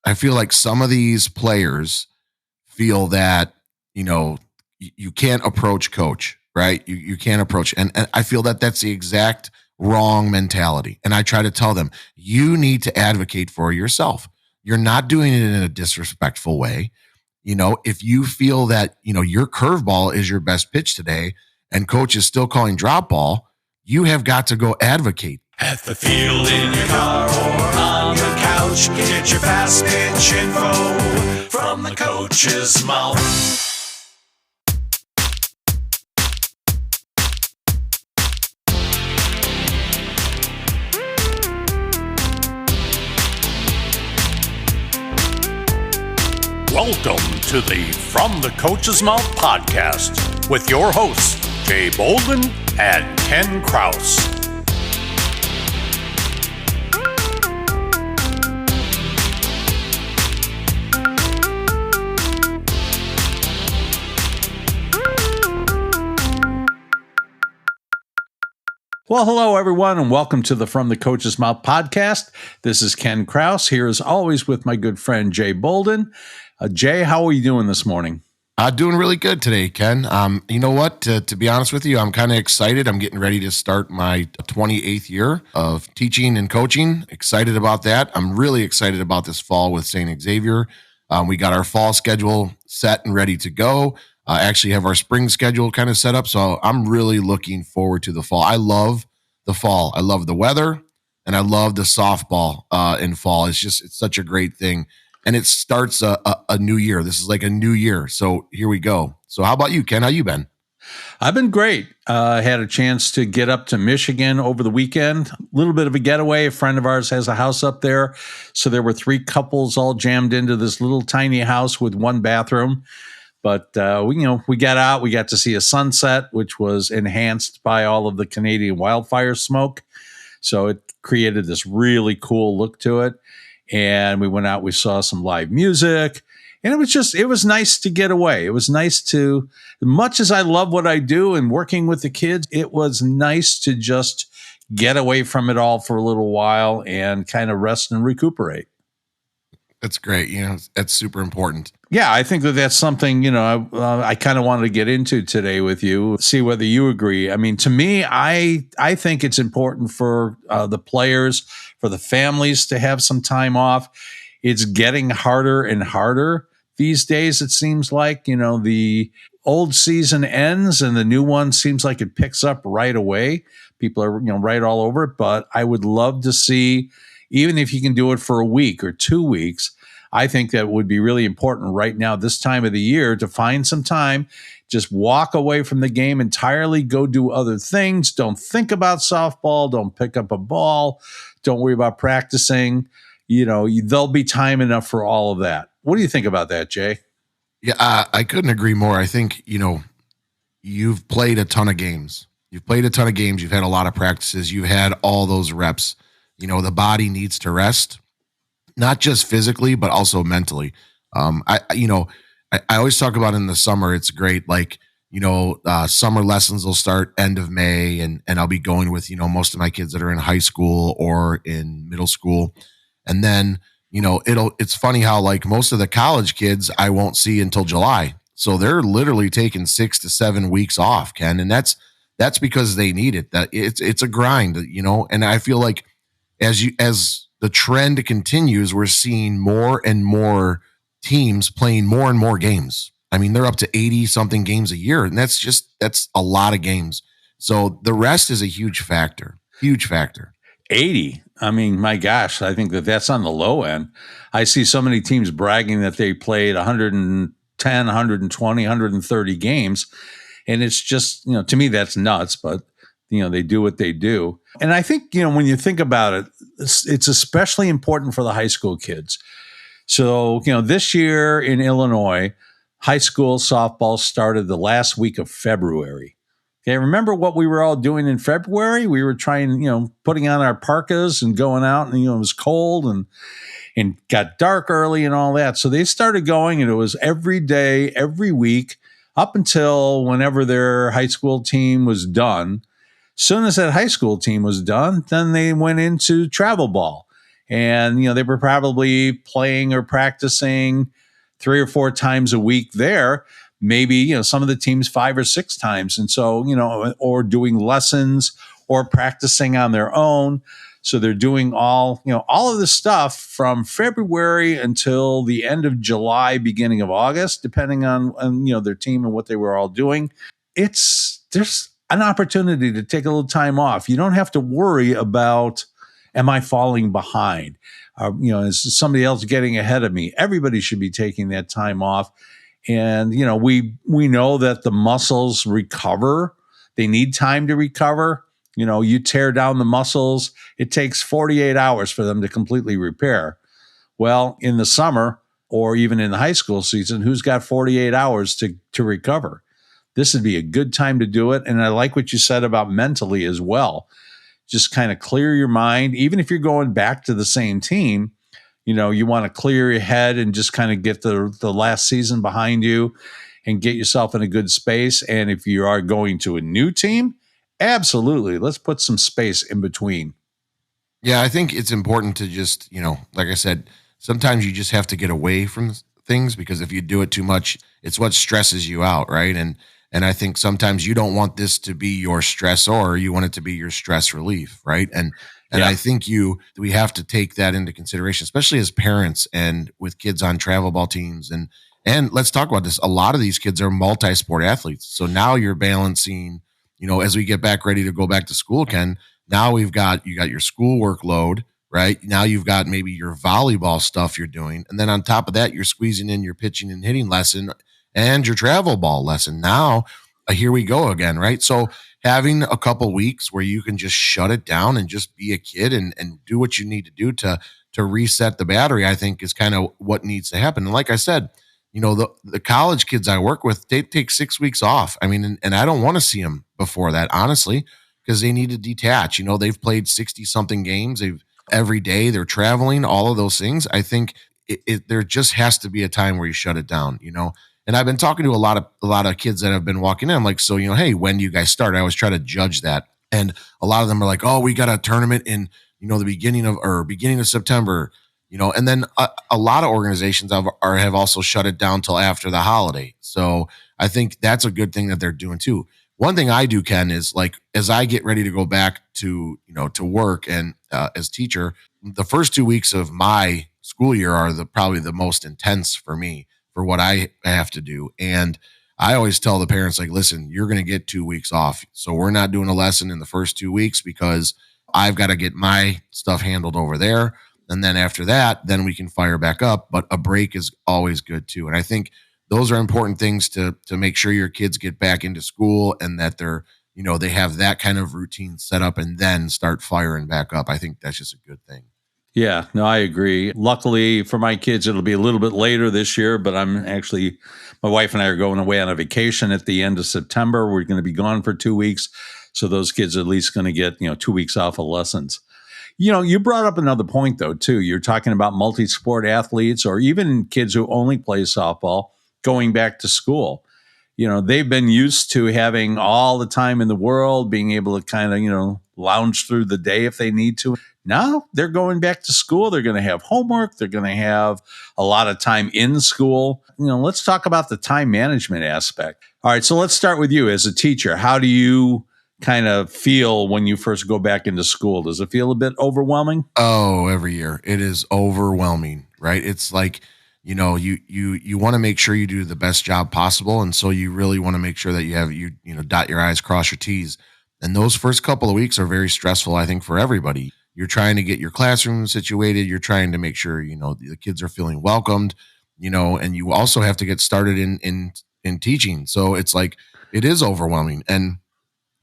I feel like some of these players feel that, you can't approach coach, right? You can't approach. And I feel that that's the exact wrong mentality. And I try to tell them, you need to advocate for yourself. You're not doing it in a disrespectful way. If you feel that, your curveball is your best pitch today and coach is still calling drop ball, you have got to go advocate. At the field, in your car, or on your couch, get your fast pitch info from the coach's mouth. Welcome to the From the Coach's Mouth podcast with your hosts, Jay Bolden and Ken Kraus. Well, hello, everyone, and welcome to the From the Coach's Mouth podcast. This is Ken Kraus, here as always with my good friend Jay Bolden. Jay, how are you doing this morning? Doing really good today, Ken. You know what? To be honest with you, I'm kind of excited. I'm getting ready to start my 28th year of teaching and coaching. Excited about that. I'm really excited about this fall with St. Xavier. We got our fall schedule set and ready to go. Actually have our spring schedule kind of set up. So I'm really looking forward to the fall. I love the fall. I love the weather and I love the softball in fall. It's such a great thing. And it starts a new year. This is like a new year. So here we go. So how about you, Ken? How you been? I've been great. I had a chance to get up to Michigan over the weekend. A little bit of a getaway. A friend of ours has a house up there. So there were 3 couples all jammed into this little tiny house with 1 bathroom. But we got out. We got to see a sunset, which was enhanced by all of the Canadian wildfire smoke. So it created this really cool look to it. And we went out, we saw some live music, and it was nice to get away. It was nice to, much as I love what I do and working with the kids, it was nice to just get away from it all for a little while and kind of rest and recuperate. That's great. That's super important. Yeah, I think that's something, I kind of wanted to get into today with you, see whether you agree. I mean, to me, I think it's important for the players, for the families to have some time off. It's getting harder and harder these days, it seems like. The old season ends and the new one seems like it picks up right away. People are, right all over it. But I would love to see, even if you can do it for a week or 2 weeks, I think that would be really important right now, this time of the year, to find some time, just walk away from the game entirely, go do other things. Don't think about softball. Don't pick up a ball. Don't worry about practicing. There'll be time enough for all of that. What do you think about that, Jay? Yeah, I couldn't agree more. I think, you've played a ton of games. You've had a lot of practices. You've had all those reps. The body needs to rest. Not just physically, but also mentally. I always talk about in the summer, it's great. Like, summer lessons will start end of May and I'll be going with, most of my kids that are in high school or in middle school. And then, it's funny how like most of the college kids I won't see until July. So they're literally taking 6 to 7 weeks off, Ken. And that's because they need it. That it's a grind, and I feel like as the trend continues, we're seeing more and more teams playing more and more games. I mean, they're up to 80 something games a year, and that's a lot of games. So the rest is a huge factor. 80. I mean, my gosh, I think that's on the low end. I see so many teams bragging that they played 110, 120, 130 games. And it's just, to me, that's nuts, but they do what they do. And I think, when you think about it, it's especially important for the high school kids. So, this year in Illinois, high school softball started the last week of February. Okay, remember what we were all doing in February? We were trying, putting on our parkas and going out, and it was cold and got dark early and all that. So they started going, and it was every day, every week, up until whenever their high school team was done. Soon as that high school team was done, then they went into travel ball. And, they were probably playing or practicing 3 or 4 times a week there. Maybe, some of the teams 5 or 6 times. And so, or doing lessons or practicing on their own. So they're doing all of this stuff from February until the end of July, beginning of August, depending on their team and what they were all doing. There's an opportunity to take a little time off. You don't have to worry about, am I falling behind? Is somebody else getting ahead of me? Everybody should be taking that time off. And, we know that the muscles recover. They need time to recover. You tear down the muscles, it takes 48 hours for them to completely repair. Well, in the summer or even in the high school season, who's got 48 hours to recover? This would be a good time to do it. And I like what you said about mentally as well. Just kind of clear your mind. Even if you're going back to the same team, you want to clear your head and just kind of get the last season behind you and get yourself in a good space. And if you are going to a new team, absolutely, let's put some space in between. Yeah, I think it's important to just, like I said, sometimes you just have to get away from things, because if you do it too much, it's what stresses you out, right? And I think sometimes you don't want this to be your stressor, you want it to be your stress relief, right? And I think we have to take that into consideration, especially as parents and with kids on travel ball teams. And let's talk about this. A lot of these kids are multi-sport athletes. So now you're balancing, as we get back ready to go back to school, Ken, now you got your school workload, right? Now you've got maybe your volleyball stuff you're doing. And then on top of that, you're squeezing in your pitching and hitting lesson and your travel ball lesson. Now, here we go again, right? So having a couple weeks where you can just shut it down and just be a kid and do what you need to do to reset the battery, I think is kind of what needs to happen. And like I said, the college kids I work with, they take 6 weeks off. I mean, and I don't want to see them before that, honestly, because they need to detach. They've played 60 something games. Every day they're traveling, all of those things. I think there just has to be a time where you shut it down, And I've been talking to a lot of kids that have been walking in. I'm like, so, hey, when do you guys start? I always try to judge that. And a lot of them are like, oh, we got a tournament in, the beginning of September, and then a lot of organizations have also shut it down till after the holiday. So I think that's a good thing that they're doing too. One thing I do, Ken, is like, as I get ready to go back to, to work and as teacher, the first 2 weeks of my school year are probably the most intense for me for what I have to do. And I always tell the parents, like, listen, you're going to get 2 weeks off. So we're not doing a lesson in the first 2 weeks because I've got to get my stuff handled over there. And then after that, then we can fire back up. But a break is always good too. And I think those are important things to make sure your kids get back into school and that they're, they have that kind of routine set up and then start firing back up. I think that's just a good thing. Yeah, no, I agree. Luckily for my kids, it'll be a little bit later this year, but my wife and I are going away on a vacation at the end of September. We're going to be gone for 2 weeks. So those kids are at least going to get, 2 weeks off of lessons. You brought up another point though, too. You're talking about multi-sport athletes or even kids who only play softball going back to school. They've been used to having all the time in the world, being able to kind of, lounge through the day if they need to. Now they're going back to school. They're going to have homework. They're going to have a lot of time in school. Let's talk about the time management aspect. All right. So let's start with you as a teacher. How do you kind of feel when you first go back into school? Does it feel a bit overwhelming? Oh, every year it is overwhelming, right? It's like, you want to make sure you do the best job possible. And so you really want to make sure that you dot your I's, cross your T's. And those first couple of weeks are very stressful, I think, for everybody. You're trying to get your classroom situated. You're trying to make sure, the kids are feeling welcomed, and you also have to get started in teaching. So it's like, it is overwhelming. And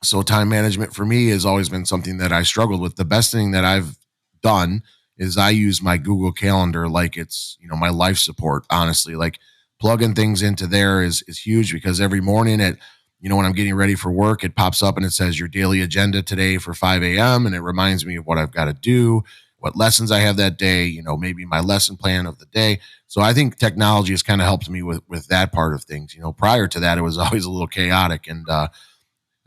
so time management for me has always been something that I struggled with. The best thing that I've done is I use my Google Calendar like it's, my life support, honestly. Like plugging things into there is huge, because every morning when I'm getting ready for work, it pops up and it says your daily agenda today for 5 a.m. And it reminds me of what I've got to do, what lessons I have that day, maybe my lesson plan of the day. So I think technology has kind of helped me with that part of things. Prior to that, it was always a little chaotic. And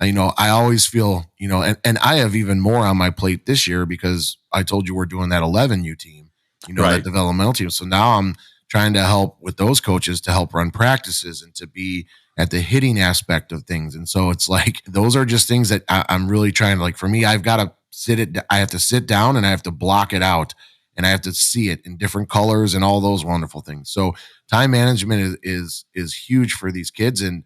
I always feel, and I have even more on my plate this year because I told you we're doing that 11U team, that Right. developmental team. So now I'm trying to help with those coaches to help run practices and to be at the hitting aspect of things. And so it's like, those are just things that I'm really trying to, like, for me, I have to sit down and I have to block it out and I have to see it in different colors and all those wonderful things. So time management is huge for these kids, and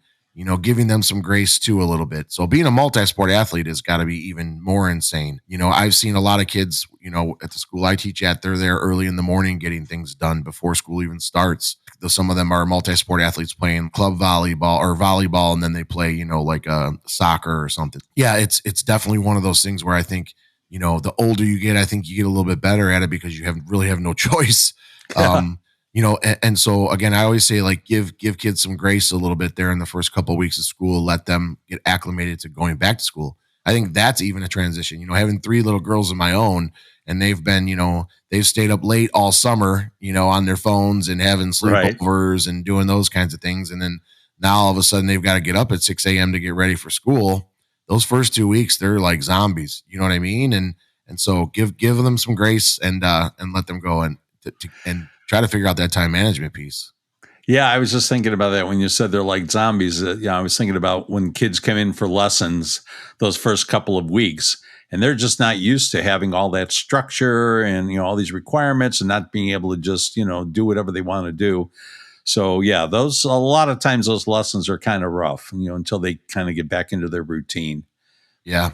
giving them some grace too a little bit. So being a multi-sport athlete has got to be even more insane. I've seen a lot of kids, at the school I teach at, they're there early in the morning getting things done before school even starts. Though some of them are multi-sport athletes playing club volleyball, and then they play, like soccer or something. Yeah, it's definitely one of those things where I think, the older you get, I think you get a little bit better at it because you really have no choice. And so again, I always say, like, give kids some grace a little bit there in the first couple of weeks of school, let them get acclimated to going back to school. I think that's even a transition, having 3 little girls of my own, and they've been, they've stayed up late all summer, on their phones and having sleepovers and doing those kinds of things. And then now all of a sudden they've got to get up at 6 a.m. to get ready for school. Those first 2 weeks, they're like zombies. You know what I mean? And so give them some grace and let them go and try to figure out that time management piece. Yeah, I was just thinking about that when you said they're like zombies. I was thinking about when kids come in for lessons those first couple of weeks, and they're just not used to having all that structure and all these requirements and not being able to just do whatever they want to do. So yeah, a lot of times those lessons are kind of rough, until they kind of get back into their routine. Yeah.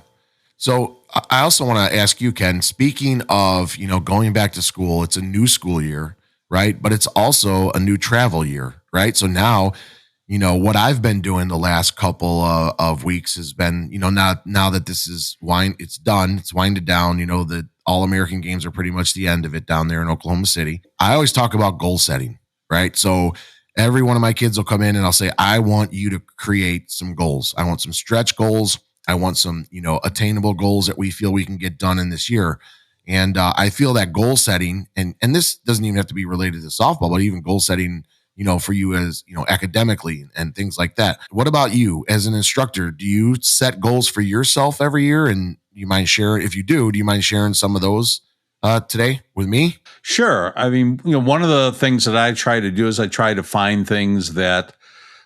So I also want to ask you, Ken, speaking of, going back to school, it's a new school year, right? But it's also a new travel year, right? So now, what I've been doing the last couple of weeks has been, now that this is it's done, it's winded down, the All-American games are pretty much the end of it down there in Oklahoma City. I always talk about goal setting, right? So every one of my kids will come in and I'll say, I want you to create some goals. I want some stretch goals. I want some, attainable goals that we feel we can get done in this year. And I feel that goal setting, and this doesn't even have to be related to softball, but even goal setting, for you as, academically and things like that. What about you as an instructor? Do you set goals for yourself every year? And you mind sharing, if you do you mind sharing some of those today with me? Sure. I mean, one of the things that I try to do is I try to find things that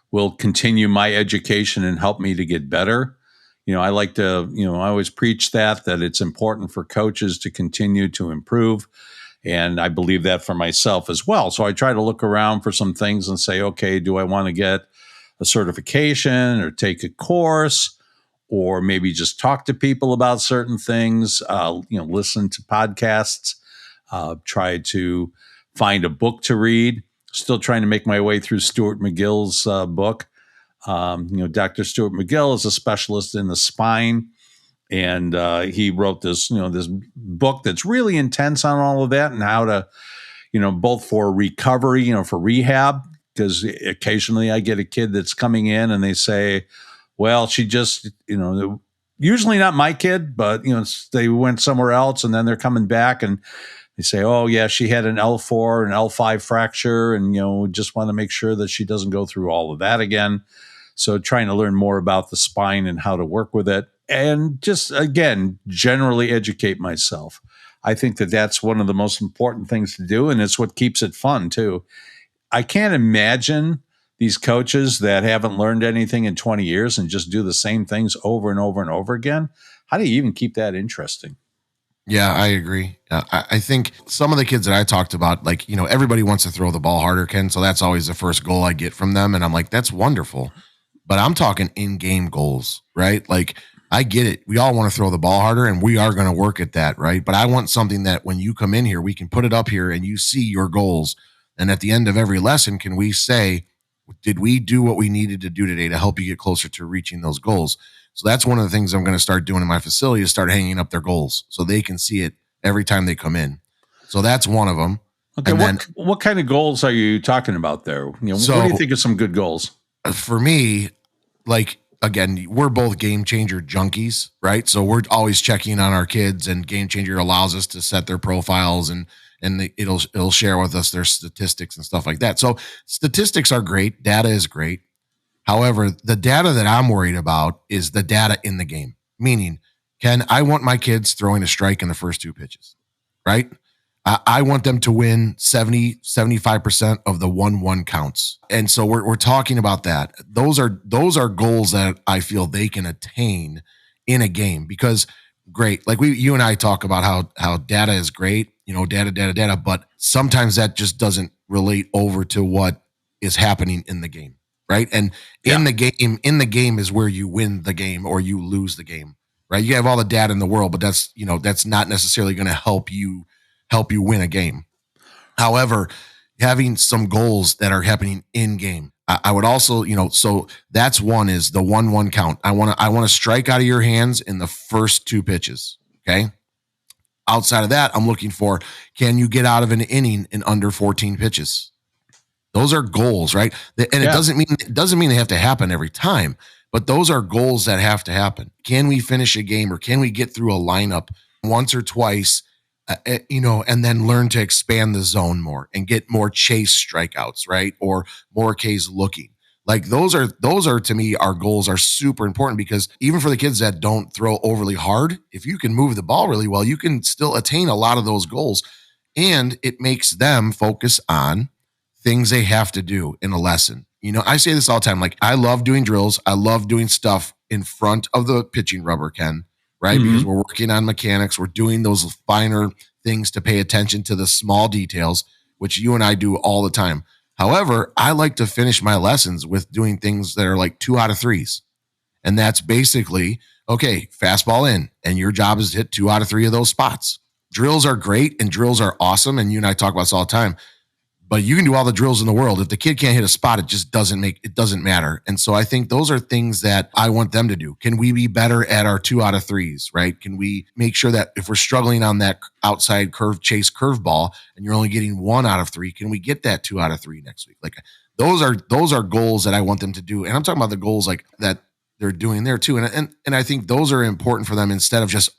will continue my education and help me to get better. I like to, I always preach that it's important for coaches to continue to improve. And I believe that for myself as well. So I try to look around for some things and say, okay, do I want to get a certification or take a course, or maybe just talk to people about certain things, listen to podcasts, try to find a book to read. Still trying to make my way through Stuart McGill's book. Dr. Stuart McGill is a specialist in the spine, and he wrote this book that's really intense on all of that and how to, both for recovery, for rehab, because occasionally I get a kid that's coming in and they say, well, she just, usually not my kid, but, they went somewhere else and then they're coming back and they say, oh, yeah, she had an L4 and L5 fracture, and, just want to make sure that she doesn't go through all of that again. So trying to learn more about the spine and how to work with it, and just, again, generally educate myself. I think that that's one of the most important things to do, and it's what keeps it fun, too. I can't imagine these coaches that haven't learned anything in 20 years and just do the same things over and over and over again. How do you even keep that interesting? Yeah, I agree. I think some of the kids that I talked about, like, everybody wants to throw the ball harder, Ken. So that's always the first goal I get from them. And I'm like, that's wonderful. But I'm talking in-game goals, right? Like, I get it. We all want to throw the ball harder, and we are going to work at that, right? But I want something that when you come in here, we can put it up here and you see your goals. And at the end of every lesson, can we say, did we do what we needed to do today to help you get closer to reaching those goals? So that's one of the things I'm going to start doing in my facility, is start hanging up their goals so they can see it every time they come in. So that's one of them. Okay, and what kind of goals are you talking about there? What do you think are some good goals? For me, like, again, we're both Game Changer junkies, right? So we're always checking on our kids, and Game Changer allows us to set their profiles, and it'll share with us their statistics and stuff like that. So statistics are great. Data is great. However, the data that I'm worried about is the data in the game, meaning, I want my kids throwing a strike in the first two pitches, right? I want them to win 75% of the 1-1 counts. And so we're talking about that. Those are goals that I feel they can attain in a game, because great, like you and I talk about how data is great, data, but sometimes that just doesn't relate over to what is happening in the game, right? And in the game is where you win the game or you lose the game, right? You have all the data in the world, but that's not necessarily going to help you win a game. However, having some goals that are happening in game. I would also, so that's one, is the 1-1 count. I want to strike out of your hands in the first two pitches. Okay. Outside of that, I'm looking for, can you get out of an inning in under 14 pitches? Those are goals, right? And it doesn't mean they have to happen every time, but those are goals that have to happen. Can we finish a game, or can we get through a lineup once or twice, and then learn to expand the zone more and get more chase strikeouts, right? Or more Ks looking. Like those are to me, our goals are super important, because even for the kids that don't throw overly hard, if you can move the ball really well, you can still attain a lot of those goals. And it makes them focus on things they have to do in a lesson. I say this all the time. Like, I love doing drills. I love doing stuff in front of the pitching rubber, Ken, right? Mm-hmm. Because we're working on mechanics. We're doing those finer things to pay attention to the small details, which you and I do all the time. However, I like to finish my lessons with doing things that are like 2 out of 3s. And that's basically, okay, fastball in, and your job is to hit 2 out of 3 of those spots. Drills are great and drills are awesome. And you and I talk about this all the time. But you can do all the drills in the world. If the kid can't hit a spot, it doesn't matter. And so I think those are things that I want them to do. Can we be better at our 2 out of 3s, right? Can we make sure that if we're struggling on that outside chase curveball and you're only getting 1 out of 3, can we get that 2 out of 3 next week? Like, those are goals that I want them to do. And I'm talking about the goals like that they're doing there too. And I think those are important for them, instead of just,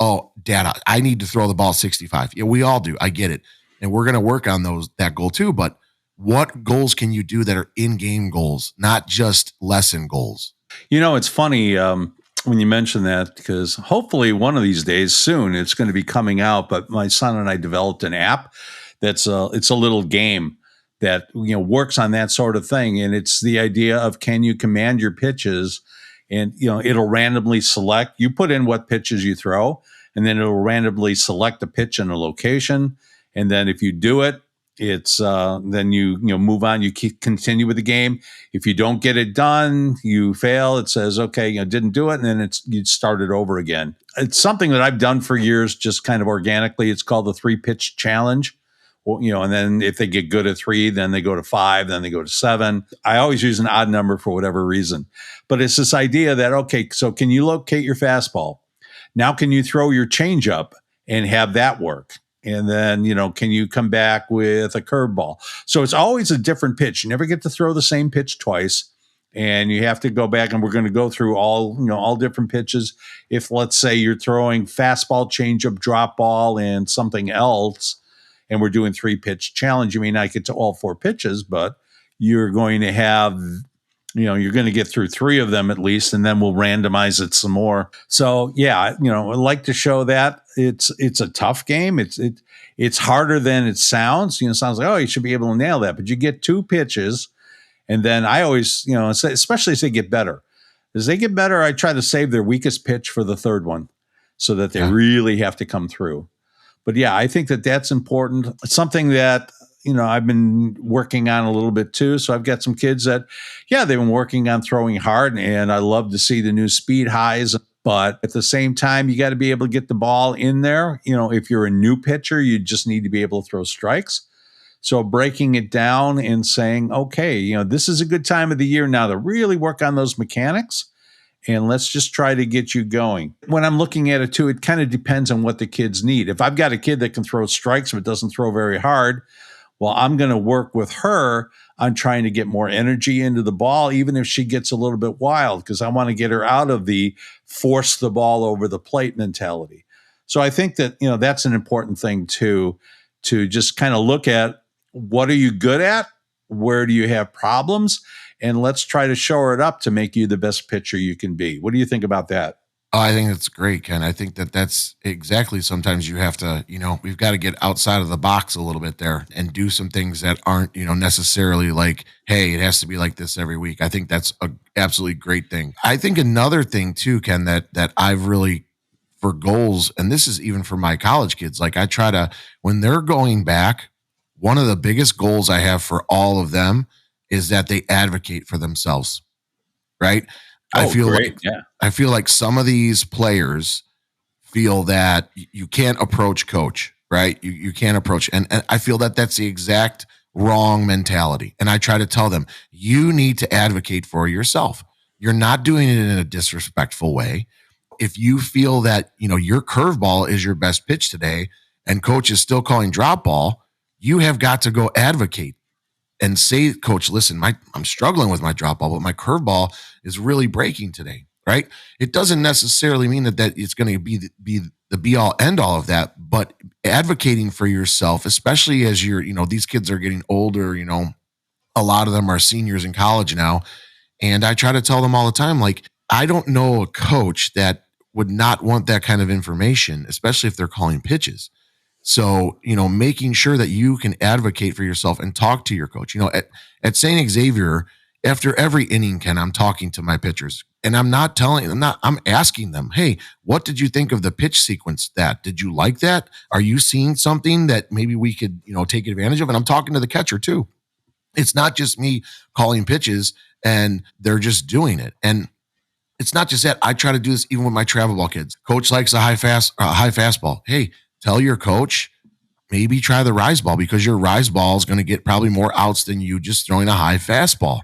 data, I need to throw the ball 65. Yeah, we all do. I get it. And we're going to work on that goal too. But what goals can you do that are in-game goals, not just lesson goals? It's funny when you mention that, because hopefully one of these days soon it's going to be coming out. But my son and I developed an app it's a little game that works on that sort of thing, and it's the idea of, can you command your pitches, and it'll randomly select. You put in what pitches you throw, and then it'll randomly select a pitch and a location, and then if you do it, it's then you move on. You continue with the game. If you don't get it done, you fail. It says, okay, didn't do it, and then you start it over again. It's something that I've done for years, just kind of organically. It's called the 3-pitch challenge. And then if they get good at 3, then they go to 5, then they go to 7. I always use an odd number for whatever reason, but it's this idea that, okay, so can you locate your fastball? Now can you throw your changeup and have that work? And then, can you come back with a curveball? So it's always a different pitch. You never get to throw the same pitch twice. And you have to go back, and we're going to go through all different pitches. If, let's say, you're throwing fastball, changeup, drop ball, and something else, and we're doing 3-pitch challenge, you may not get to all 4 pitches, but you're going to have, you're going to get through 3 of them at least, and then we'll randomize it some more. So yeah, I'd like to show that it's a tough game. It's harder than it sounds. It sounds like, you should be able to nail that, but you get 2 pitches. And then I always, especially as they get better, I try to save their weakest pitch for the 3rd one, so that they really have to come through. But yeah, I think that's important. It's something that, I've been working on a little bit too. So I've got some kids that, they've been working on throwing hard, and I love to see the new speed highs. But at the same time, you got to be able to get the ball in there. If you're a new pitcher, you just need to be able to throw strikes. So breaking it down and saying, okay, this is a good time of the year now to really work on those mechanics, and let's just try to get you going. When I'm looking at it too, it kind of depends on what the kids need. If I've got a kid that can throw strikes but doesn't throw very hard, well, I'm going to work with her on trying to get more energy into the ball, even if she gets a little bit wild, because I want to get her out of the force the ball over the plate mentality. So I think that, that's an important thing too, to just kind of look at, what are you good at? Where do you have problems? and let's try to shore it up to make you the best pitcher you can be. What do you think about that? Oh, I think that's great, Ken. I think that's exactly, sometimes you have to, we've got to get outside of the box a little bit there and do some things that aren't, necessarily like, hey, it has to be like this every week. I think that's a absolutely great thing. I think another thing too, Ken, that I've really, for goals, and this is even for my college kids, like I try to, when they're going back, one of the biggest goals I have for all of them is that they advocate for themselves, right? I feel great. like Yeah. I feel like some of these players feel that you can't approach coach, right? You can't approach, and I feel that that's the exact wrong mentality. And I try to tell them, you need to advocate for yourself. You're not doing it in a disrespectful way. If you feel that, your curveball is your best pitch today and coach is still calling drop ball, you have got to go advocate and say, coach, listen, I'm struggling with my drop ball, but my curveball is really breaking today, right? It doesn't necessarily mean that it's going to be the be all end all of that, but advocating for yourself, especially as these kids are getting older, a lot of them are seniors in college now. And I try to tell them all the time, like, I don't know a coach that would not want that kind of information, especially if they're calling pitches. So, making sure that you can advocate for yourself and talk to your coach. At St. Xavier, after every inning, Ken, I'm talking to my pitchers and I'm asking them, hey, what did you think of the pitch sequence? Did you like that? Are you seeing something that maybe we could, take advantage of? And I'm talking to the catcher too. It's not just me calling pitches and they're just doing it. And it's not just that. I try to do this even with my travel ball kids. Coach likes a high fastball. Hey, tell your coach, maybe try the rise ball, because your rise ball is going to get probably more outs than you just throwing a high fastball,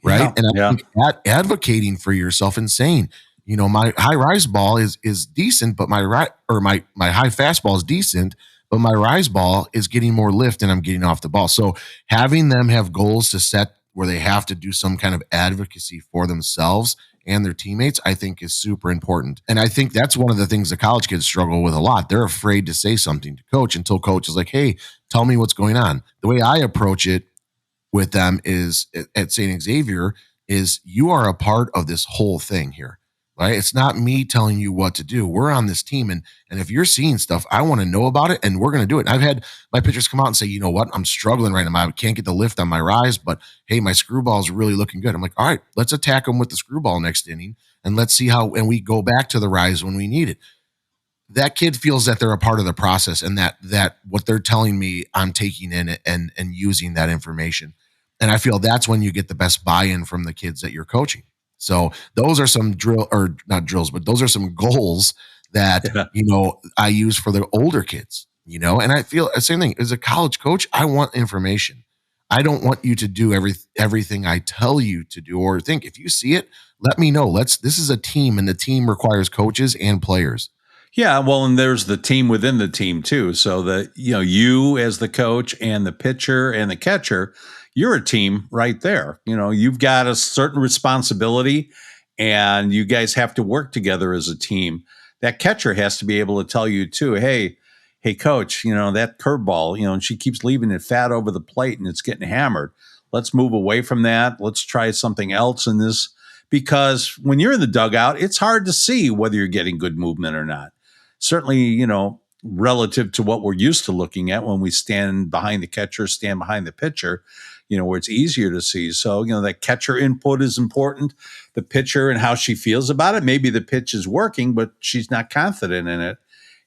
right? Yeah, and I think advocating for yourself and saying, my high rise ball is decent, but my high fastball is decent, but my rise ball is getting more lift and I'm getting off the ball. So having them have goals to set where they have to do some kind of advocacy for themselves and their teammates, I think is super important. And I think that's one of the things the college kids struggle with a lot. They're afraid to say something to coach until coach is like, hey, tell me what's going on. The way I approach it with them is at St. Xavier is, you are a part of this whole thing here, right? It's not me telling you what to do. We're on this team. And if you're seeing stuff, I want to know about it and we're going to do it. And I've had my pitchers come out and say, you know what? I'm struggling right now. I can't get the lift on my rise, but hey, my screwball is really looking good. I'm like, all right, let's attack them with the screwball next inning and let's see how, and we go back to the rise when we need it. That kid feels that they're a part of the process and that what they're telling me, I'm taking in and using that information. And I feel that's when you get the best buy-in from the kids that you're coaching. So those are some not drills, but those are some goals that, I use for the older kids, and I feel the same thing as a college coach. I want information. I don't want you to do everything I tell you to do or think. If you see it, let me know. This is a team, and the team requires coaches and players. Yeah, well, and there's the team within the team too. So that, you as the coach and the pitcher and the catcher, you're a team right there. You've got a certain responsibility and you guys have to work together as a team. That catcher has to be able to tell you too, hey, coach, that curveball, and she keeps leaving it fat over the plate and it's getting hammered. Let's move away from that. Let's try something else in this, because when you're in the dugout, it's hard to see whether you're getting good movement or not. Certainly, relative to what we're used to looking at when we stand behind the catcher, stand behind the pitcher, where it's easier to see. So, that catcher input is important. The pitcher and how she feels about it. Maybe the pitch is working, but she's not confident in it.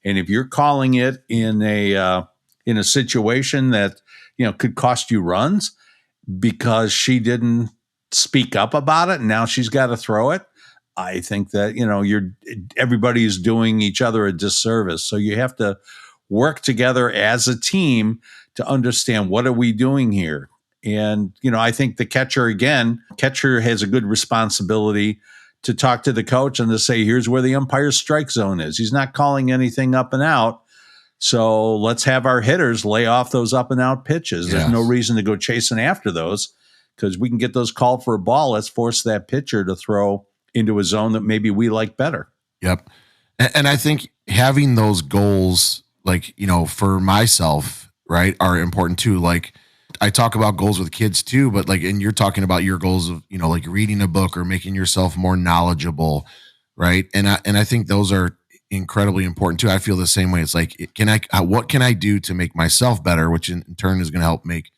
And if you're calling it in a situation that, could cost you runs because she didn't speak up about it and now she's got to throw it, I think that, everybody's doing each other a disservice. So you have to work together as a team to understand, what are we doing here? And, I think the catcher has a good responsibility to talk to the coach and to say, here's where the umpire's strike zone is. He's not calling anything up and out. So let's have our hitters lay off those up and out pitches. There's no reason to go chasing after those, because we can get those called for a ball. Let's force that pitcher to throw into a zone that maybe we like better. Yep. And I think having those goals, like, for myself, right, are important too. Like, I talk about goals with kids too, but like, and you're talking about your goals of, like reading a book or making yourself more knowledgeable. Right. And I think those are incredibly important too. I feel the same way. It's like, what can I do to make myself better, which in turn is going to help make,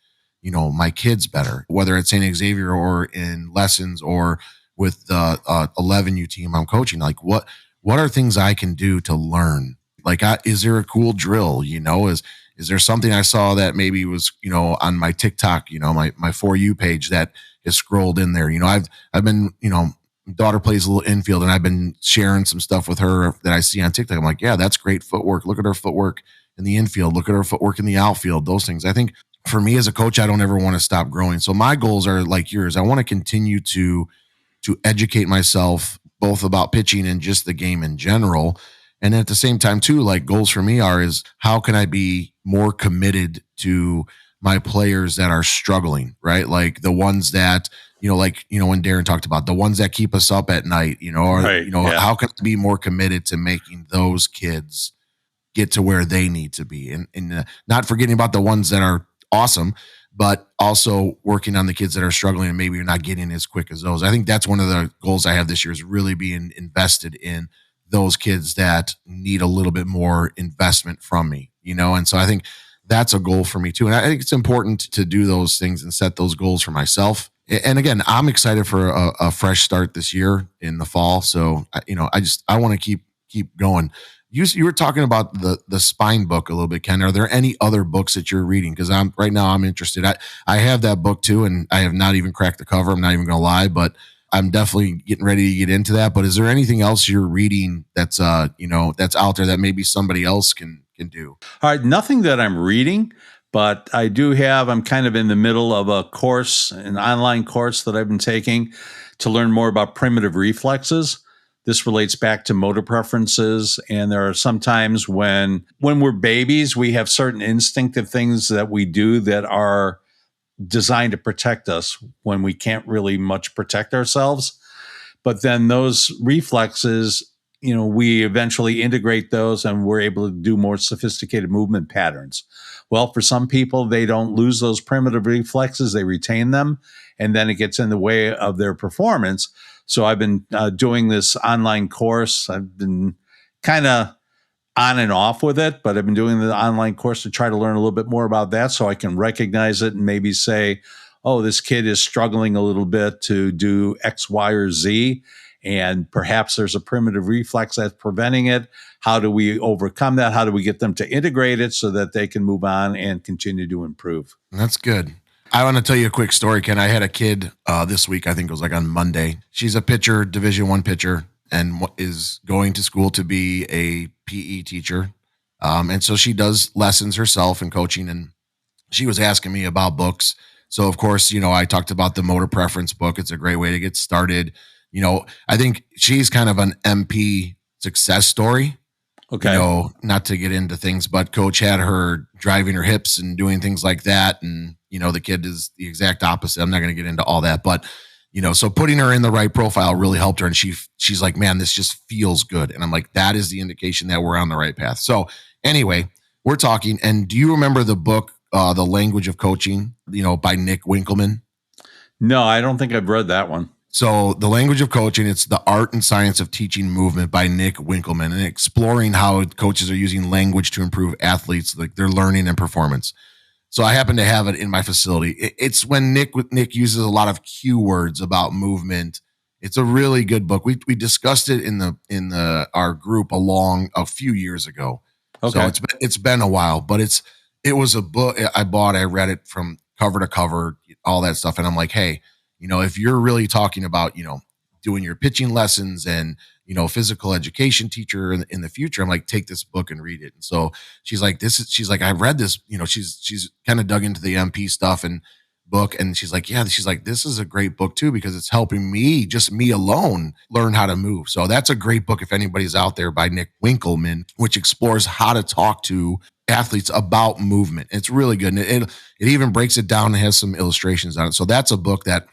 my kids better, whether it's St. Xavier or in lessons or with the 11U team I'm coaching. Like what are things I can do to learn? Like, is there a cool drill? Is there something I saw that maybe was, on my TikTok, my For You page that is scrolled in there? I've been, daughter plays a little infield and I've been sharing some stuff with her that I see on TikTok. I'm like, yeah, that's great footwork. Look at her footwork in the infield. Look at her footwork in the outfield. Those things. I think for me as a coach, I don't ever want to stop growing. So my goals are like yours. I want to continue to educate myself both about pitching and just the game in general. And at the same time too, like goals for me is how can I be more committed to my players that are struggling, right? Like the ones that, when Darren talked about the ones that keep us up at night, Right, yeah. how can I be more committed to making those kids get to where they need to be and not forgetting about the ones that are awesome, but also working on the kids that are struggling and maybe you're not getting as quick as those. I think that's one of the goals I have this year is really being invested in those kids that need a little bit more investment from me, And so I think that's a goal for me too. And I think it's important to do those things and set those goals for myself. And again, I'm excited for a fresh start this year in the fall. So, I want to keep going. You were talking about the spine book a little bit, Ken. Are there any other books that you're reading? Because I'm interested. I have that book too, and I have not even cracked the cover. I'm not even going to lie, but I'm definitely getting ready to get into that. But is there anything else you're reading that's that's out there that maybe somebody else can do? All right, nothing that I'm reading, but I'm kind of in the middle of a course, an online course that I've been taking to learn more about primitive reflexes. This relates back to motor preferences. And there are some times when we're babies, we have certain instinctive things that we do that are designed to protect us when we can't really much protect ourselves. But then those reflexes, we eventually integrate those and we're able to do more sophisticated movement patterns. Well, for some people, they don't lose those primitive reflexes, they retain them, and then it gets in the way of their performance. So I've been doing this online course. I've been kind of on and off with it, but I've been doing the online course to try to learn a little bit more about that so I can recognize it and maybe say, oh, this kid is struggling a little bit to do X, Y, or Z, and perhaps there's a primitive reflex that's preventing it. How do we overcome that? How do we get them to integrate it so that they can move on and continue to improve? That's good. I want to tell you a quick story, Ken. I had a kid this week, I think it was like on Monday. She's a pitcher, Division I pitcher, and is going to school to be a PE teacher. And so she does lessons herself and coaching, and she was asking me about books. So, of course, I talked about the motor preference book. It's a great way to get started. I think she's kind of an MP success story. Okay. Not to get into things, but coach had her driving her hips and doing things like that. And, the kid is the exact opposite. I'm not going to get into all that, but, so putting her in the right profile really helped her. And she's like, man, this just feels good. And I'm like, that is the indication that we're on the right path. So anyway, we're talking. And do you remember the book, The Language of Coaching, by Nick Winkelman? No, I don't think I've read that one. So The Language of Coaching, it's the art and science of teaching movement by Nick Winkelman, and exploring how coaches are using language to improve athletes, like their learning and performance. So I happen to have it in my facility. It's when Nick uses a lot of cue words about movement. It's a really good book. We discussed it in our group a few years ago. Okay. So it's been a while, but it was a book I bought. I read it from cover to cover, all that stuff, and I'm like, hey, if you're really talking about, doing your pitching lessons and, physical education teacher in the future, I'm like, take this book and read it. And so she's like, I've read this, she's kind of dug into the MP stuff and book. And she's like, this is a great book too, because it's helping me, just me alone, learn how to move. So that's a great book if anybody's out there, by Nick Winkelman, which explores how to talk to athletes about movement. It's really good. And it even breaks it down and has some illustrations on it. So that's a book that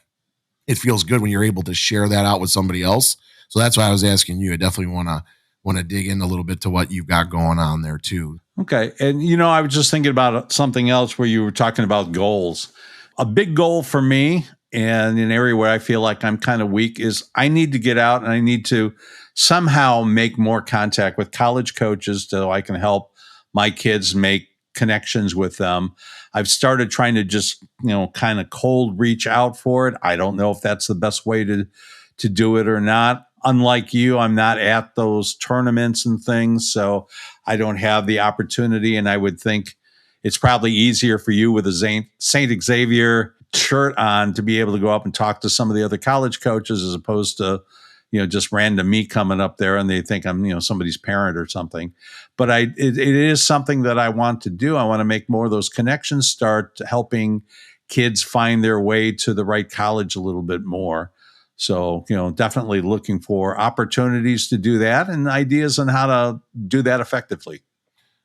it feels good when you're able to share that out with somebody else. So that's why I was asking you. I definitely want to dig in a little bit to what you've got going on there too. Okay. And, I was just thinking about something else where you were talking about goals. A big goal for me, and an area where I feel like I'm kind of weak, is I need to get out and I need to somehow make more contact with college coaches so I can help my kids make connections with them. I've started trying to just, kind of cold reach out for it. I don't know if that's the best way to do it or not. Unlike you, I'm not at those tournaments and things, so I don't have the opportunity. And I would think it's probably easier for you with a St. Xavier shirt on to be able to go up and talk to some of the other college coaches as opposed to, just random me coming up there and they think I'm, somebody's parent or something. But it is something that I want to do. I want to make more of those connections, start helping kids find their way to the right college a little bit more. So, definitely looking for opportunities to do that and ideas on how to do that effectively.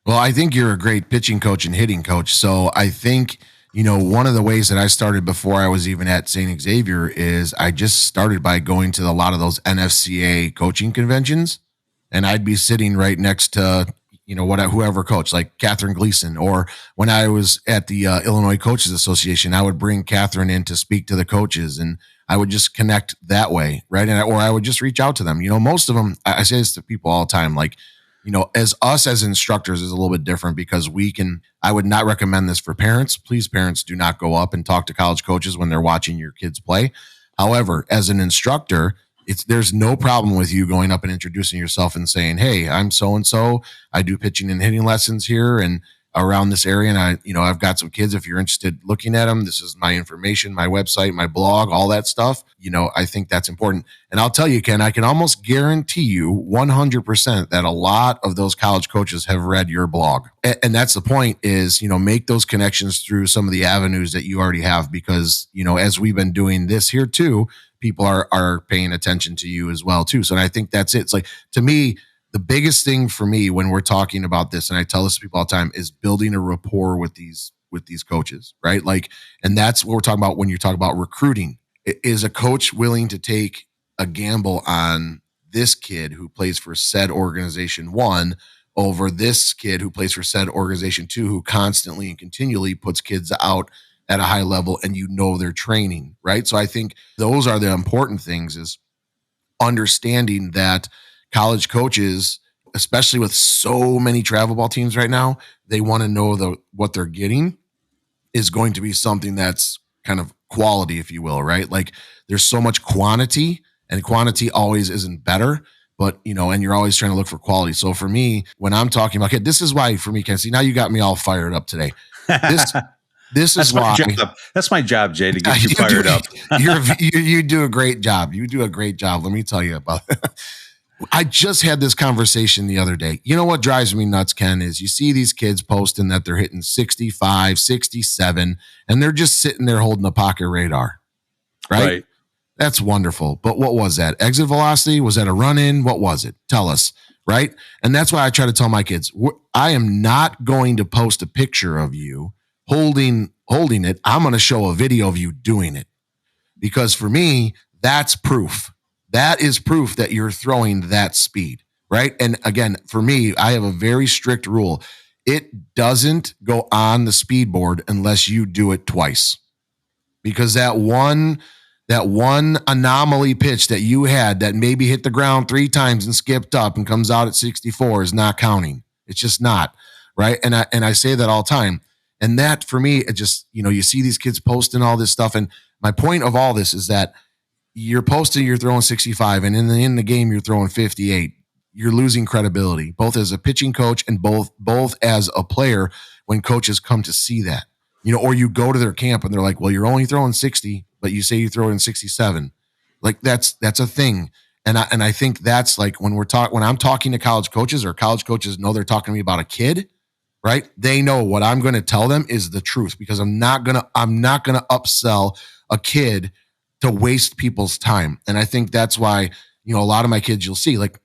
Well, I think you're a great pitching coach and hitting coach. So I think, one of the ways that I started before I was even at St. Xavier is I just started by going to a lot of those NFCA coaching conventions, and I'd be sitting right next to, whoever coach, like Catherine Gleason, or when I was at the Illinois Coaches Association, I would bring Catherine in to speak to the coaches, and I would just connect that way, right? Or I would just reach out to them. Most of them, I say this to people all the time, like, as us as instructors is a little bit different because I would not recommend this for parents. Please, parents, do not go up and talk to college coaches when they're watching your kids play. However, as an instructor, there's no problem with you going up and introducing yourself and saying, hey, I'm so-and-so. I do pitching and hitting lessons here and around this area. And I've got some kids. If you're interested looking at them, this is my information, my website, my blog, all that stuff. I think that's important. And I'll tell you, Ken, I can almost guarantee you 100% that a lot of those college coaches have read your blog. And that's the point is, make those connections through some of the avenues that you already have, because, as we've been doing this here too, people are paying attention to you as well too. So and I think that's it. It's like, to me, the biggest thing for me when we're talking about this, and I tell this to people all the time, is building a rapport with these coaches, right? Like, and that's what we're talking about when you talk about recruiting. Is a coach willing to take a gamble on this kid who plays for said organization 1 over this kid who plays for said organization 2, who constantly and continually puts kids out at a high level, and they're training, right? So I think those are the important things, is understanding that college coaches, especially with so many travel ball teams right now, they want to know what they're getting is going to be something that's kind of quality, if you will, right? Like, there's so much quantity, and quantity always isn't better, but, and you're always trying to look for quality. So for me, when I'm talking about, okay, this is why for me, Ken, see, now you got me all fired up today. This is why. That's my job, Jay, to get you fired up. You do a great job. You do a great job. Let me tell you about it. I just had this conversation the other day. You know what drives me nuts, Ken, is you see these kids posting that they're hitting 65, 67, and they're just sitting there holding a pocket radar, right? That's wonderful. But what was that? Exit velocity? Was that a run-in? What was it? Tell us, right? And that's why I try to tell my kids, I am not going to post a picture of you holding it. I'm going to show a video of you doing it, because for me, that's proof. That is proof that you're throwing that speed, right? And again, for me, I have a very strict rule. It doesn't go on the speed board unless you do it twice, because that one anomaly pitch that you had that maybe hit the ground 3 times and skipped up and comes out at 64 is not counting. It's just not, right? And I say that all the time. And that for me, it just, you see these kids posting all this stuff. And my point of all this is that you're posting, you're throwing 65, and in the game, you're throwing 58. You're losing credibility, both as a pitching coach and both as a player when coaches come to see that, or you go to their camp and they're like, well, you're only throwing 60, but you say you throw it in 67. Like that's a thing. And I think that's like when I'm talking to college coaches, or college coaches know they're talking to me about a kid, right? They know what I'm going to tell them is the truth, because I'm not going to upsell a kid to waste people's time. And I think that's why, a lot of my kids, you'll see, like,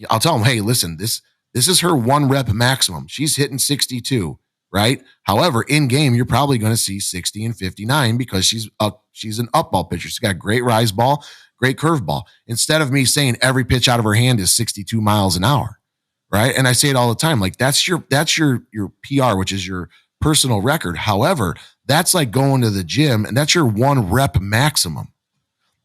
I'll tell them, hey, listen, this is her 1 rep maximum. She's hitting 62, right? However, in game, you're probably going to see 60 and 59 because she's an up ball pitcher. She's got great rise ball, great curve ball. Instead of me saying every pitch out of her hand is 62 miles an hour, right? And I say it all the time, like that's your PR, which is your personal record. However, that's like going to the gym and that's your one rep maximum,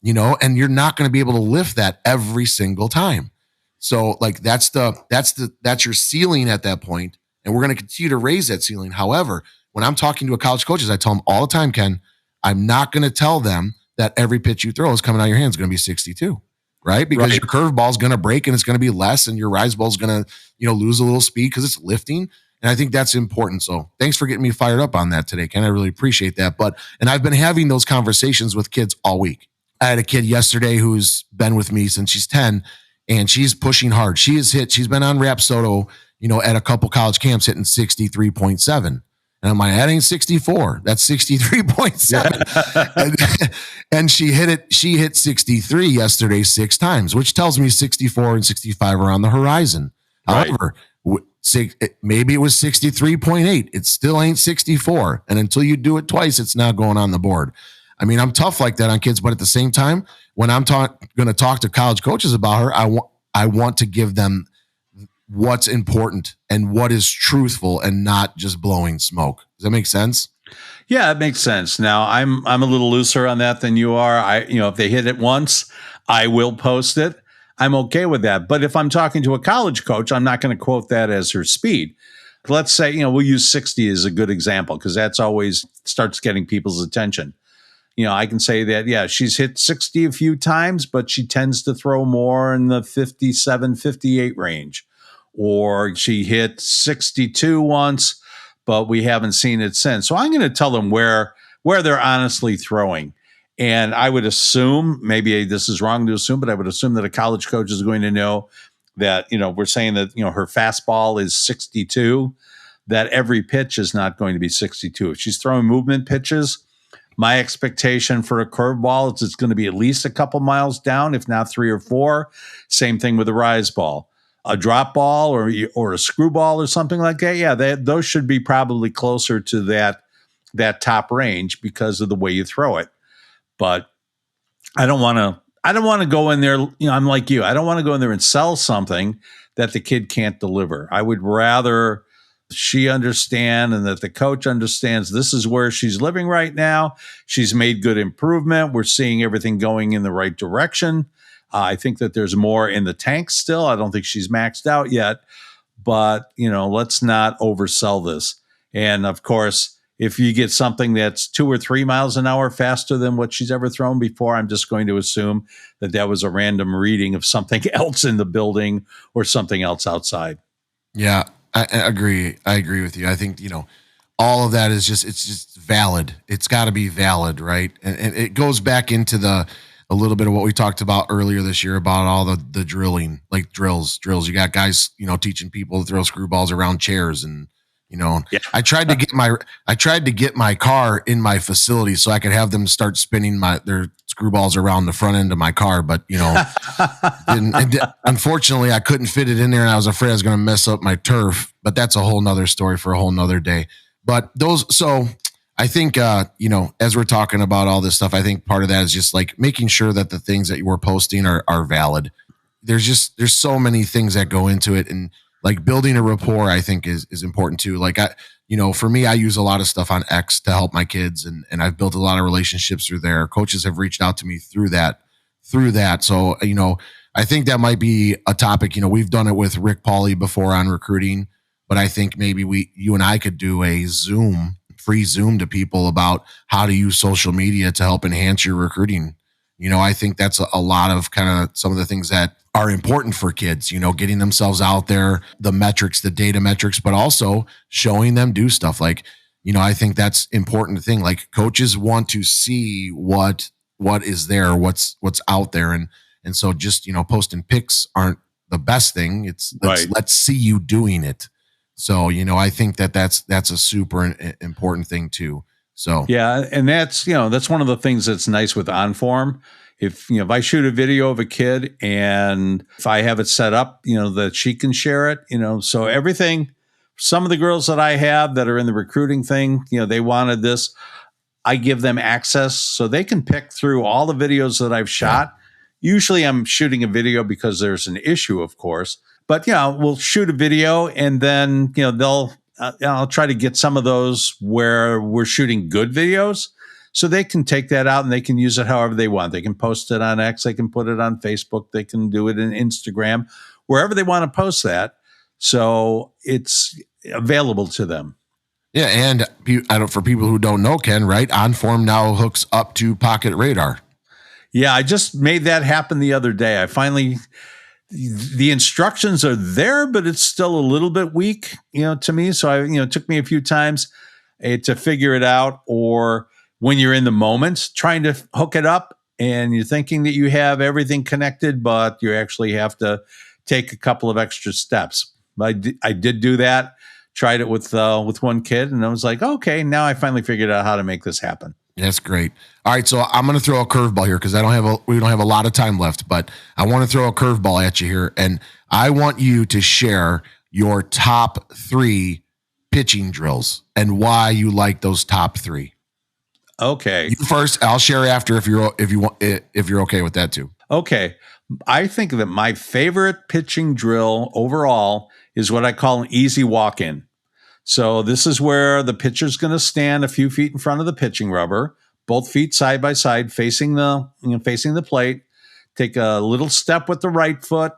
and you're not going to be able to lift that every single time. So like that's your ceiling at that point, and we're going to continue to raise that ceiling. However, when I'm talking to a college coaches, I tell them all the time, Ken, I'm not going to tell them that every pitch you throw is coming out of your hands is going to be 62, right? Because your curveball is going to break and it's going to be less, and your rise ball is going to, lose a little speed because it's lifting. And I think that's important. So thanks for getting me fired up on that today, Ken. I really appreciate that. And I've been having those conversations with kids all week. I had a kid yesterday who's been with me since she's 10, and she's pushing hard. She's been on Rapsodo, at a couple college camps hitting 63.7. And I'm like, that ain't 64. That's 63.7. and she hit 63 yesterday 6 times, which tells me 64 and 65 are on the horizon. Right. However, maybe it was 63.8. It still ain't 64. And until you do it twice, it's not going on the board. I mean, I'm tough like that on kids, but at the same time, when I'm going to talk to college coaches about her, I want to give them what's important and what is truthful and not just blowing smoke. Does that make sense? Yeah, it makes sense. Now, I'm a little looser on that than you are. If they hit it once, I will post it. I'm okay with that. But if I'm talking to a college coach, I'm not going to quote that as her speed. Let's say, we'll use 60 as a good example because that's always starts getting people's attention. I can say that, yeah, she's hit 60 a few times, but she tends to throw more in the 57, 58 range. Or she hit 62 once, but we haven't seen it since. So I'm going to tell them where they're honestly throwing. And I would assume, maybe this is wrong to assume, but I would assume that a college coach is going to know that, we're saying that, her fastball is 62, that every pitch is not going to be 62. If she's throwing movement pitches, my expectation for a curveball is it's going to be at least a couple miles down, if not 3 or 4. Same thing with a rise ball. A drop ball or a screwball or something like that, yeah, those should be probably closer to that top range because of the way you throw it. But I don't want to go in there. I'm like you. I don't want to go in there and sell something that the kid can't deliver. I would rather she understand and that the coach understands this is where she's living right now. She's made good improvement. We're seeing everything going in the right direction. I think that there's more in the tank still. I don't think she's maxed out yet, but let's not oversell this. And of course, if you get something that's 2 or 3 miles an hour faster than what she's ever thrown before, I'm just going to assume that was a random reading of something else in the building or something else outside. Yeah. I agree. I agree with you. I think, all of that is it's just valid. It's got to be valid, right? And it goes back into a little bit of what we talked about earlier this year about all the drilling, like drills. You got guys, teaching people to throw screwballs around chairs. And, yeah. I tried to get my car in my facility so I could have them start spinning their screwballs around the front end of my car. But, unfortunately I couldn't fit it in there and I was afraid I was going to mess up my turf, but that's a whole nother story for a whole nother day. But so I think, as we're talking about all this stuff, I think part of that is just like making sure that the things that you were posting are valid. There's so many things that go into it, and like building a rapport, I think is important too. Like for me, I use a lot of stuff on X to help my kids, and I've built a lot of relationships through there. Coaches have reached out to me through that. So, I think that might be a topic, we've done it with Rick Pauly before on recruiting, but I think maybe you and I could do a free Zoom to people about how to use social media to help enhance your recruiting. I think that's a lot of kind of some of the things that are important for kids, getting themselves out there, the metrics, the data metrics, but also showing them do stuff like, I think that's important thing. Like coaches want to see what is there, what's out there. And so just, posting pics aren't the best thing. Let's see you doing it. So, I think that's a super important thing too. So, yeah. And that's one of the things that's nice with OnForm. If I shoot a video of a kid and if I have it set up, that she can share it, so everything, some of the girls that I have that are in the recruiting thing, they wanted this, I give them access so they can pick through all the videos that I've shot. Yeah. Usually I'm shooting a video because there's an issue, of course, But we'll shoot a video, and then they'll I'll try to get some of those where we're shooting good videos, so they can take that out and they can use it however they want. They can post it on X, they can put it on Facebook, they can do it in Instagram, wherever they want to post that. So it's available to them. Yeah, and for people who don't know, Ken, right? OnForm now hooks up to Pocket Radar. Yeah, I just made that happen the other day. I finally, the instructions are there, but it's still a little bit weak, to me. So it took me a few times to figure it out. Or when you're in the moment trying to hook it up and you're thinking that you have everything connected, but you actually have to take a couple of extra steps. I did do that. Tried it with one kid, and I was like, okay, now I finally figured out how to make this happen. That's great. All right, so I'm going to throw a curveball here because we don't have a lot of time left, but I want to throw a curveball at you here, and I want you to share your top 3 pitching drills and why you like those top 3. Okay. You first. I'll share after if you're okay with that too. Okay. I think that my favorite pitching drill overall is what I call an easy walk-in. So this is where the pitcher's going to stand a few feet in front of the pitching rubber, both feet side by side, facing the plate. Take a little step with the right foot,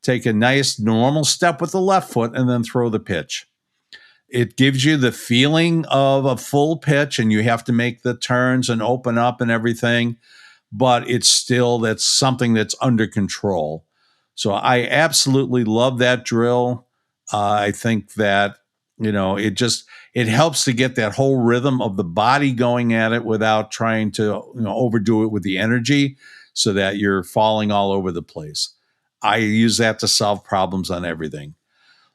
take a nice normal step with the left foot, and then throw the pitch. It gives you the feeling of a full pitch, and you have to make the turns and open up and everything, but that's something that's under control. So I absolutely love that drill. I think that, it helps to get that whole rhythm of the body going at it without trying to overdo it with the energy so that you're falling all over the place. I use that to solve problems on everything.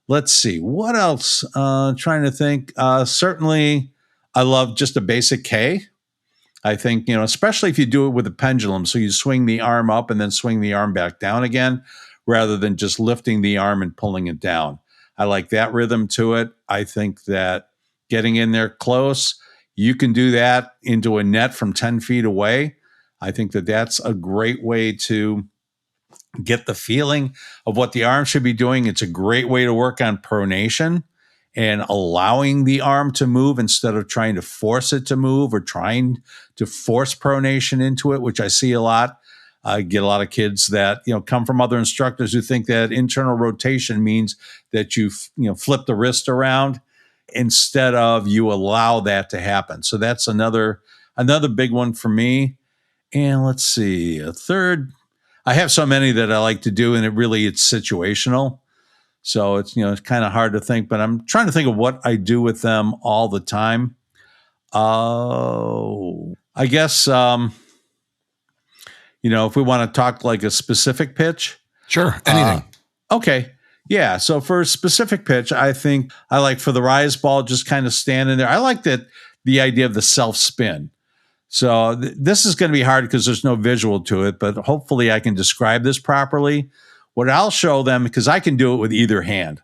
Let's see. What else? Trying to think. Certainly, I love just a basic K. I think, especially if you do it with a pendulum, so you swing the arm up and then swing the arm back down again, rather than just lifting the arm and pulling it down. I like that rhythm to it. I think that getting in there close, you can do that into a net from 10 feet away. I think that that's a great way to get the feeling of what the arm should be doing. It's a great way to work on pronation and allowing the arm to move instead of trying to force it to move or trying to force pronation into it, which I see a lot. I get a lot of kids that, come from other instructors who think that internal rotation means that you flip the wrist around instead of you allow that to happen. So that's another big one for me. And let's see, a third, I have so many that I like to do, and it's situational. So it's kind of hard to think, but I'm trying to think of what I do with them all the time. I guess, if we want to talk like a specific pitch. Sure, anything. Okay. Yeah. So for a specific pitch, I think I like for the rise ball, just kind of standing there. I like the idea of the self spin. So this is going to be hard because there's no visual to it, but hopefully I can describe this properly. What I'll show them, because I can do it with either hand,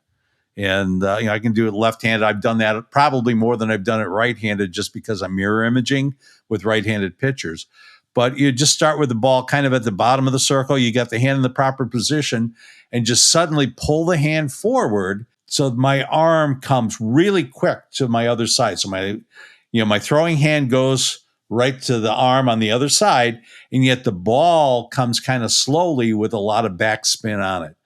and I can do it left-handed. I've done that probably more than I've done it right-handed, just because I'm mirror imaging with right-handed pitchers. But you just start with the ball kind of at the bottom of the circle. You got the hand in the proper position, and just suddenly pull the hand forward so my arm comes really quick to my other side. So my throwing hand goes right to the arm on the other side, and yet the ball comes kind of slowly with a lot of backspin on it.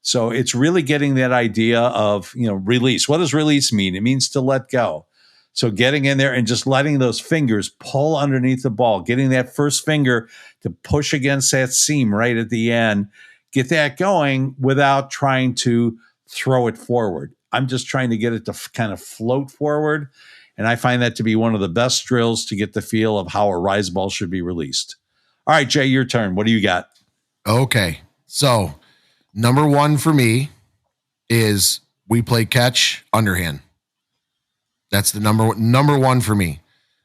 So it's really getting that idea of, release. What does release mean? It means to let go. So getting in there and just letting those fingers pull underneath the ball, getting that first finger to push against that seam right at the end, get that going without trying to throw it forward. I'm just trying to get it to kind of float forward. And I find that to be one of the best drills to get the feel of how a rise ball should be released. All right, Jay, your turn. What do you got? Okay. So number 1 for me is we play catch underhand. That's the number 1 for me,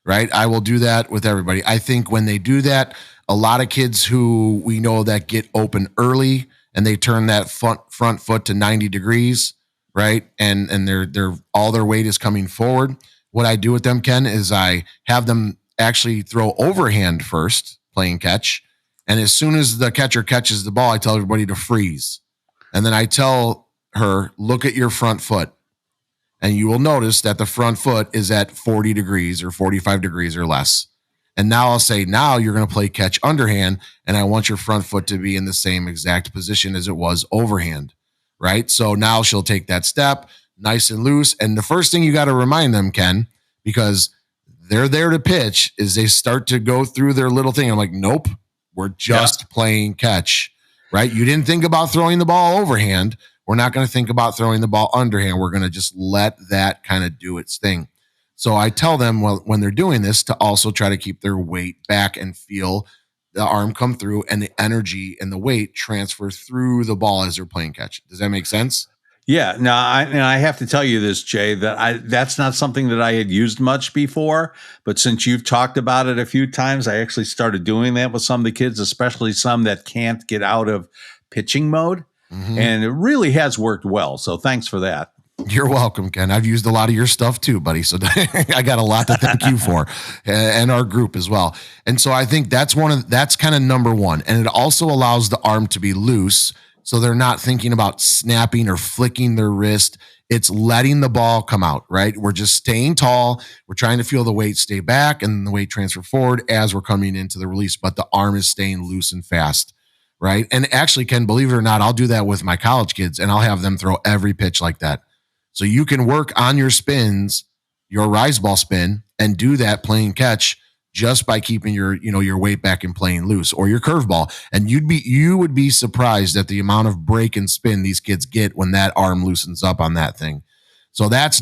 right? I will do that with everybody. I think when they do that, a lot of kids who we know that get open early and they turn that front foot to 90 degrees, right? And they're all their weight is coming forward. What I do with them, Ken, is I have them actually throw overhand first, playing catch. And as soon as the catcher catches the ball, I tell everybody to freeze. And then I tell her, look at your front foot. And you will notice that the front foot is at 40 degrees or 45 degrees or less. And now I'll say, now you're going to play catch underhand, and I want your front foot to be in the same exact position as it was overhand, right? So now she'll take that step nice and loose. And the first thing you got to remind them, Ken, because they're there to pitch, is they start to go through their little thing. I'm like, nope, we're just playing catch, right? You didn't think about throwing the ball overhand. We're not going to think about throwing the ball underhand. We're going to just let that kind of do its thing. So I tell them, well, when they're doing this, to also try to keep their weight back and feel the arm come through and the energy and the weight transfer through the ball as they're playing catch. Does that make sense? Yeah. Now, I have to tell you this, Jay, that that's not something that I had used much before. But since you've talked about it a few times, I actually started doing that with some of the kids, especially some that can't get out of pitching mode. Mm-hmm. And it really has worked well. So thanks for that. You're welcome, Ken. I've used a lot of your stuff too, buddy. So I got a lot to thank you for, and our group as well. And so I think that's kind of number one. And it also allows the arm to be loose, so they're not thinking about snapping or flicking their wrist. It's letting the ball come out, right? We're just staying tall. We're trying to feel the weight stay back and the weight transfer forward as we're coming into the release, but the arm is staying loose and fast, right? And actually, Ken, believe it or not, I'll do that with my college kids, and I'll have them throw every pitch like that. So you can work on your spins, your rise ball spin, and do that playing catch just by keeping your weight back and playing loose, or your curveball. And you would be surprised at the amount of break and spin these kids get when that arm loosens up on that thing. So that's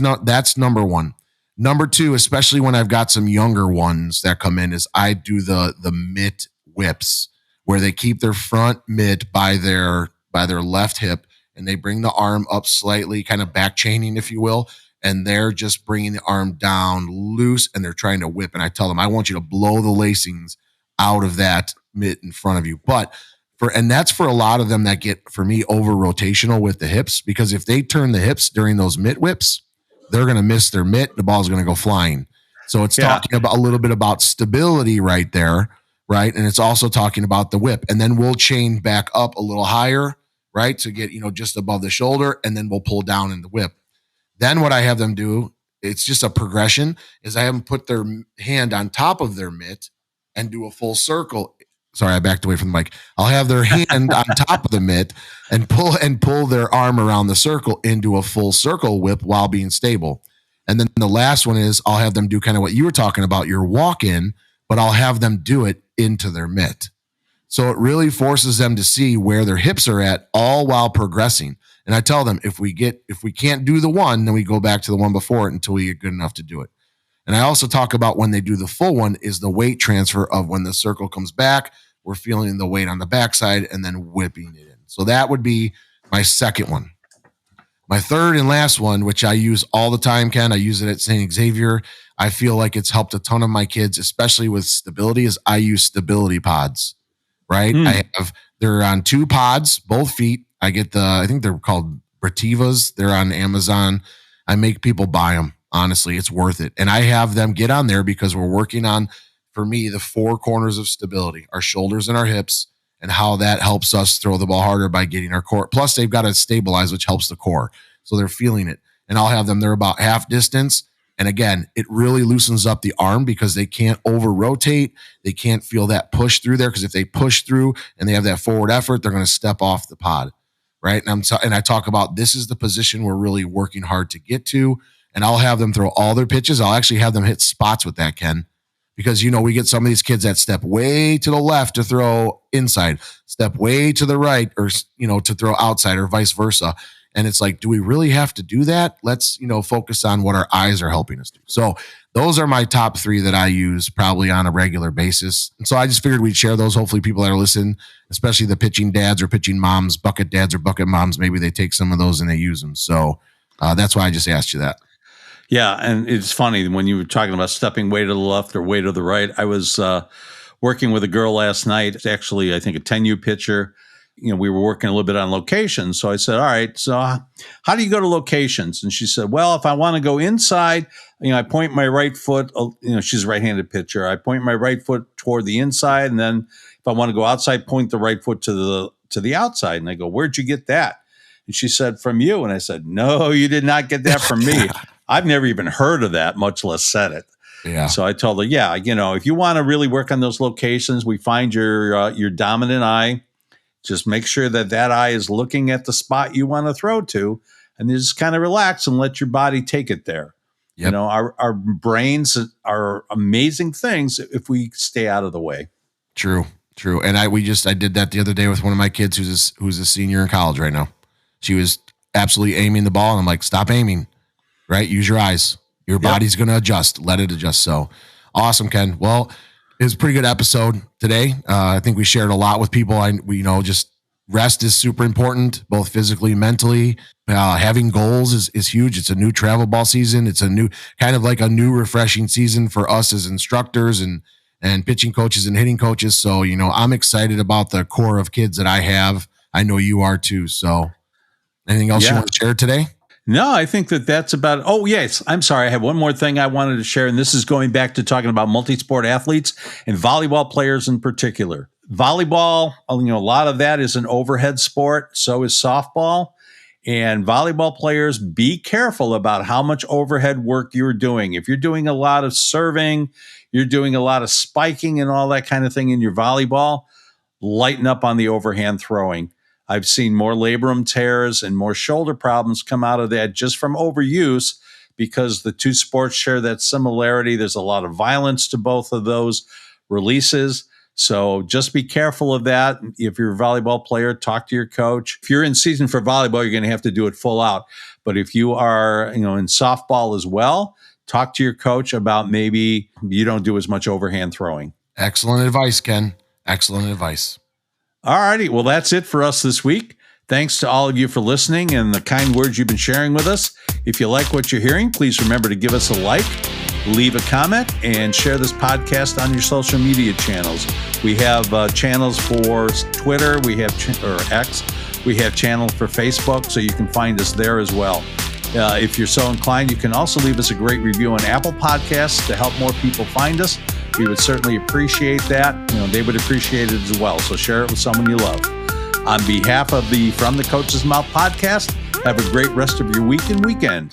number one. Number two, especially when I've got some younger ones that come in, is I do the mitt whips, where they keep their front mitt by their left hip, and they bring the arm up slightly, kind of back chaining, if you will, and they're just bringing the arm down loose, and they're trying to whip. And I tell them, I want you to blow the lacings out of that mitt in front of you. And that's for a lot of them that get, for me, over rotational with the hips, because if they turn the hips during those mitt whips, they're going to miss their mitt. The ball's going to go flying. So it's talking about a little bit about stability right there, right? And it's also talking about the whip. And then we'll chain back up a little higher, right, to get, just above the shoulder, and then we'll pull down in the whip. Then what I have them do, it's just a progression, is I have them put their hand on top of their mitt and do a full circle. Sorry, I backed away from the mic. I'll have their hand on top of the mitt and pull their arm around the circle into a full circle whip while being stable. And then the last one is I'll have them do kind of what you were talking about, your walk-in, but I'll have them do it into their mitt. So it really forces them to see where their hips are at, all while progressing. And I tell them, if we can't do the one, then we go back to the one before it until we get good enough to do it. And I also talk about when they do the full one is the weight transfer of when the circle comes back, we're feeling the weight on the backside and then whipping it in. So that would be my second one. My third and last one, which I use all the time, Ken, I use it at St. Xavier. I feel like it's helped a ton of my kids, especially with stability, is I use stability pods. Right. They're on 2 pods, both feet. I get I think they're called Brativas. They're on Amazon. I make people buy them. Honestly, it's worth it. And I have them get on there because we're working on, for me, the 4 corners of stability, our shoulders and our hips, and how that helps us throw the ball harder by getting our core. Plus they've got to stabilize, which helps the core. So they're feeling it. And I'll have them, they're about half distance. And again, it really loosens up the arm because they can't over rotate. They can't feel that push through there, because if they push through and they have that forward effort, they're going to step off the pod, right? And I talk about, this is the position we're really working hard to get to. And I'll have them throw all their pitches. I'll actually have them hit spots with that, Ken, because, we get some of these kids that step way to the left to throw inside, step way to the right, or, to throw outside, or vice versa. And it's like, do we really have to do that? Let's, focus on what our eyes are helping us do. So those are my top 3 that I use probably on a regular basis. And so I just figured we'd share those. Hopefully people that are listening, especially the pitching dads or pitching moms, bucket dads or bucket moms, maybe they take some of those and they use them. So that's why I just asked you that. Yeah. And it's funny when you were talking about stepping way to the left or way to the right. I was working with a girl last night. It's actually, I think, a 10U pitcher. We were working a little bit on locations. So I said, all right, so how do you go to locations? And she said, well, if I want to go inside, I point my right foot, she's a right-handed pitcher. I point my right foot toward the inside. And then if I want to go outside, point the right foot to the outside. And I go, where'd you get that? And she said, from you. And I said, no, you did not get that from me. I've never even heard of that, much less said it. Yeah. So I told her, yeah, if you want to really work on those locations, we find your dominant eye. Just make sure that eye is looking at the spot you want to throw to, and you just kind of relax and let your body take it there. Yep. Our brains are amazing things if we stay out of the way. True. And I did that the other day with one of my kids who's a senior in college right now. She was absolutely aiming the ball, and I'm like, stop aiming, right? Use your eyes. Your body's going to adjust. Let it adjust. So awesome, Ken. Well, it was a pretty good episode today. I think we shared a lot with people. Just rest is super important, both physically and mentally. Having goals is huge. It's a new travel ball season. It's a new kind of like a new refreshing season for us as instructors and pitching coaches and hitting coaches. So, I'm excited about the core of kids that I have. I know you are too. So anything else you want to share today? No, I think that's about it. Oh, yes. I'm sorry. I have one more thing I wanted to share, and this is going back to talking about multi-sport athletes and volleyball players in particular. Volleyball, a lot of that is an overhead sport. So is softball. And volleyball players, be careful about how much overhead work you're doing. If you're doing a lot of serving, you're doing a lot of spiking and all that kind of thing in your volleyball, lighten up on the overhand throwing. I've seen more labrum tears and more shoulder problems come out of that just from overuse, because the two sports share that similarity. There's a lot of violence to both of those releases. So just be careful of that. If you're a volleyball player, talk to your coach. If you're in season for volleyball, you're going to have to do it full out. But if you are, in softball as well, talk to your coach about maybe you don't do as much overhand throwing. Excellent advice, Ken. Excellent advice. All righty. Well, that's it for us this week. Thanks to all of you for listening and the kind words you've been sharing with us. If you like what you're hearing, please remember to give us a like, leave a comment, and share this podcast on your social media channels. We have channels for Twitter, or X. We have channels for Facebook, so you can find us there as well. If you're so inclined, you can also leave us a great review on Apple Podcasts to help more people find us. We would certainly appreciate that. They would appreciate it as well. So share it with someone you love. On behalf of the From the Coach's Mouth podcast, have a great rest of your week and weekend.